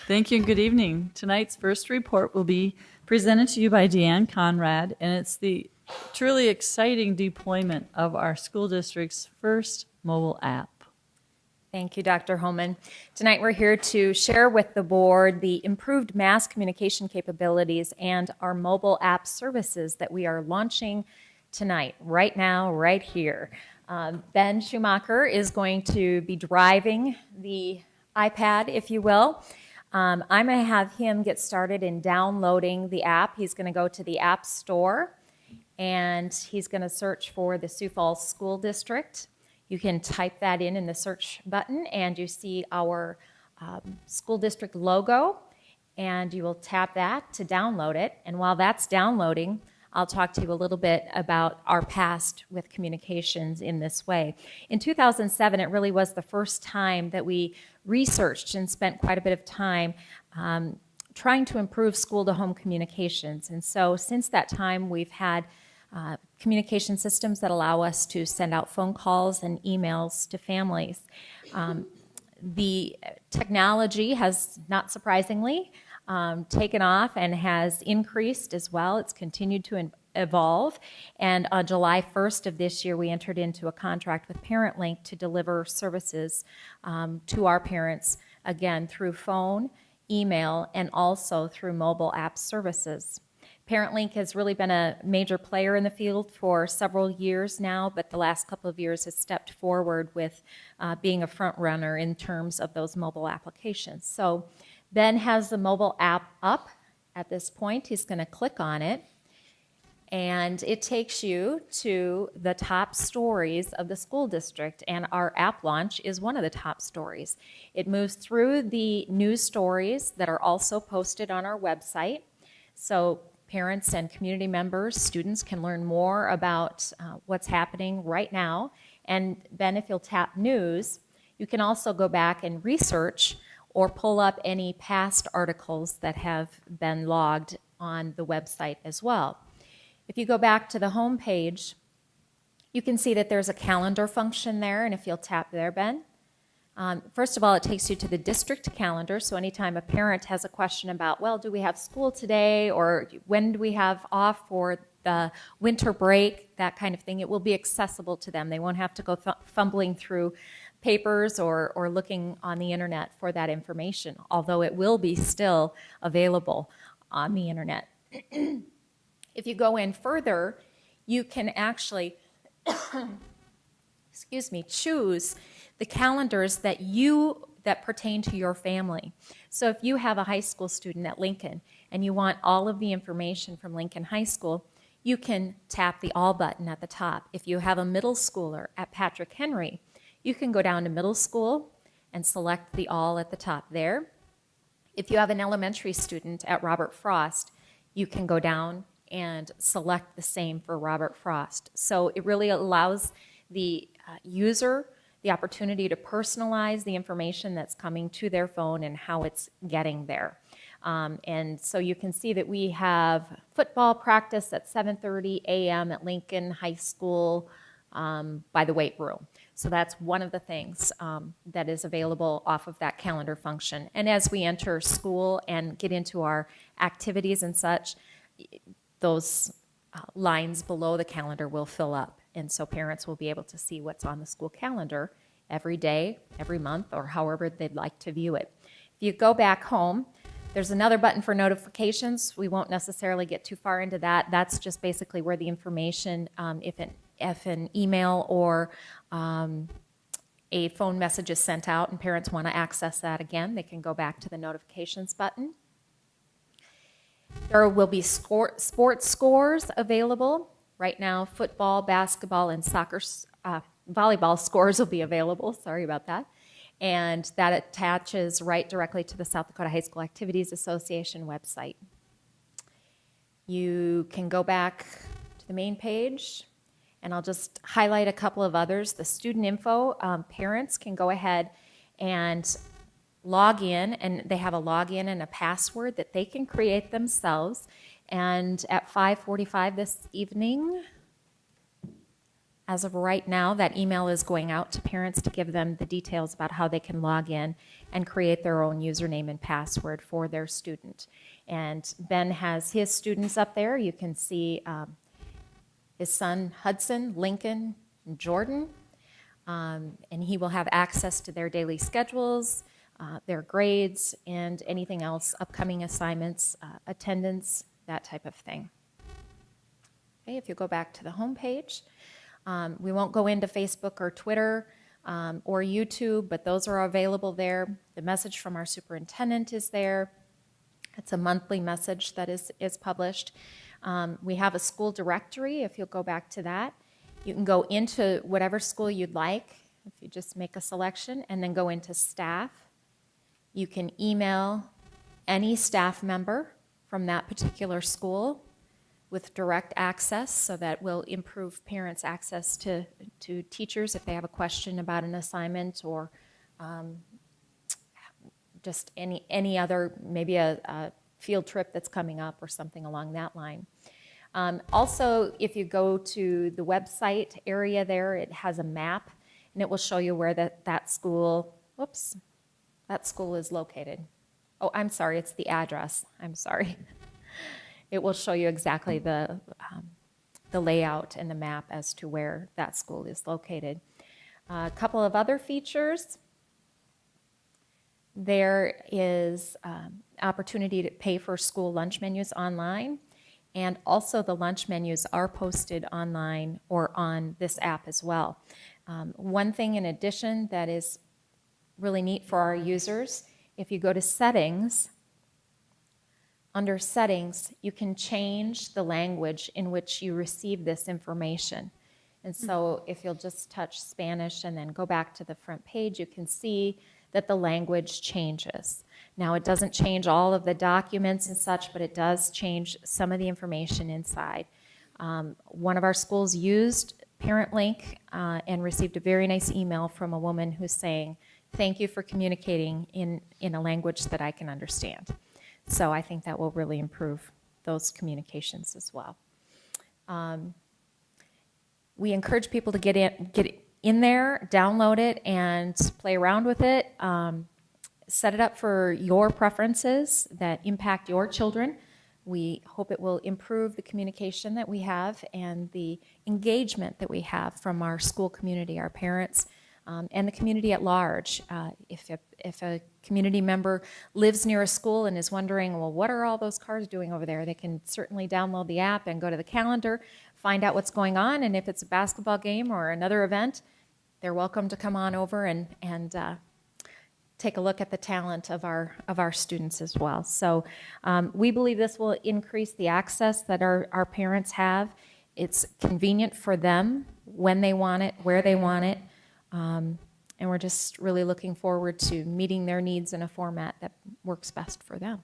Thank you and good evening. Tonight's first report will be presented to you by Deanne Conrad, and it's the truly exciting deployment of our school district's first mobile app. Thank you, Dr. Holman. Tonight we're here to share with the board the improved mass communication capabilities and our mobile app services that we are launching tonight, right now, right here. Ben Schumacher is going to be driving the iPad, if you will. I'm going to have him get started in downloading the app. He's going to go to the App Store, and he's going to search for the Sioux Falls School District. You can type that in the search button, and you see our school district logo, and you will tap that to download it. And while that's downloading, I'll talk to you a little bit about our past with communications in this way. In 2007, it really was the first time that we researched and spent quite a bit of time trying to improve school-to-home communications. And so since that time, we've had communication systems that allow us to send out phone calls and emails to families. The technology has, not surprisingly, taken off and has increased as well. It's continued to evolve. And on July 1st of this year, we entered into a contract with ParentLink to deliver services to our parents, again, through phone, email, and also through mobile app services. ParentLink has really been a major player in the field for several years now, but the last couple of years has stepped forward with being a front runner in terms of those mobile applications. So Ben has the mobile app up at this point. He's going to click on it, and it takes you to the top stories of the school district, and our app launch is one of the top stories. It moves through the news stories that are also posted on our website. So parents and community members, students can learn more about what's happening right now. And Ben, if you'll tap news, you can also go back and research or pull up any past articles that have been logged on the website as well. If you go back to the home page, you can see that there's a calendar function there, and if you'll tap there, Ben, first of all, it takes you to the district calendar, so anytime a parent has a question about, well, do we have school today, or when do we have off for the winter break, that kind of thing, it will be accessible to them. They won't have to go fumbling through papers or looking on the internet for that information, although it will be still available on the internet. If you go in further, you can actually choose the calendars that pertain to your family. So if you have a high school student at Lincoln and you want all of the information from Lincoln High School, you can tap the All button at the top. If you have a middle schooler at Patrick Henry, you can go down to middle school and select the All at the top there. If you have an elementary student at Robert Frost, you can go down and select the same for Robert Frost. So it really allows the user the opportunity to personalize the information that's coming to their phone and how it's getting there. And so you can see that we have football practice at 7:30 a.m. at Lincoln High School by the weight room. So that's one of the things that is available off of that calendar function. And as we enter school and get into our activities and such, those lines below the calendar will fill up. And so parents will be able to see what's on the school calendar every day, every month, or however they'd like to view it. If you go back home, there's another button for notifications. We won't necessarily get too far into that. That's just basically where the information, if an email or a phone message is sent out and parents want to access that again, they can go back to the notifications button. There will be sports scores available. Right now, football, basketball, and soccer, volleyball scores will be available. Sorry about that. And that attaches right directly to the South Dakota High School Activities Association website. You can go back to the main page, and I'll just highlight a couple of others. The student info, parents can go ahead and log in, and they have a login and a password that they can create themselves. And at 5:45 this evening, as of right now, that email is going out to parents to give them the details about how they can log in and create their own username and password for their student. And Ben has his students up there. You can see his son Hudson, Lincoln, and Jordan. And he will have access to their daily schedules, their grades, and anything else, upcoming assignments, attendance, that type of thing. Okay, if you go back to the home page, we won't go into Facebook or Twitter or YouTube, but those are available there. The message from our superintendent is there. It's a monthly message that is published. We have a school directory, if you'll go back to that. You can go into whatever school you'd like, if you just make a selection, and then go into staff. You can email any staff member from that particular school with direct access, so that will improve parents' access to teachers if they have a question about an assignment or just any other, maybe a field trip that's coming up or something along that line. Also, if you go to the website area there, it has a map, and it will show you where that school is located. Oh, I'm sorry, it's the address. I'm sorry. It will show you exactly the layout and the map as to where that school is located. A couple of other features. There is opportunity to pay for school lunch menus online, and also the lunch menus are posted online or on this app as well. One thing in addition that is really neat for our users, if you go to settings, under settings, you can change the language in which you receive this information. And so if you'll just touch Spanish and then go back to the front page, you can see that the language changes. Now, it doesn't change all of the documents and such, but it does change some of the information inside. One of our schools used ParentLink and received a very nice email from a woman who's saying, "Thank you for communicating in a language that I can understand." So I think that will really improve those communications as well. We encourage people to get in there, download it, and play around with it. Set it up for your preferences that impact your children. We hope it will improve the communication that we have and the engagement that we have from our school community, our parents, and the community at large. If a community member lives near a school and is wondering, well, what are all those cars doing over there? They can certainly download the app and go to the calendar, find out what's going on, and if it's a basketball game or another event, they're welcome to come on over and take a look at the talent of our students as well. So we believe this will increase the access that our parents have. It's convenient for them when they want it, where they want it. And we're just really looking forward to meeting their needs in a format that works best for them.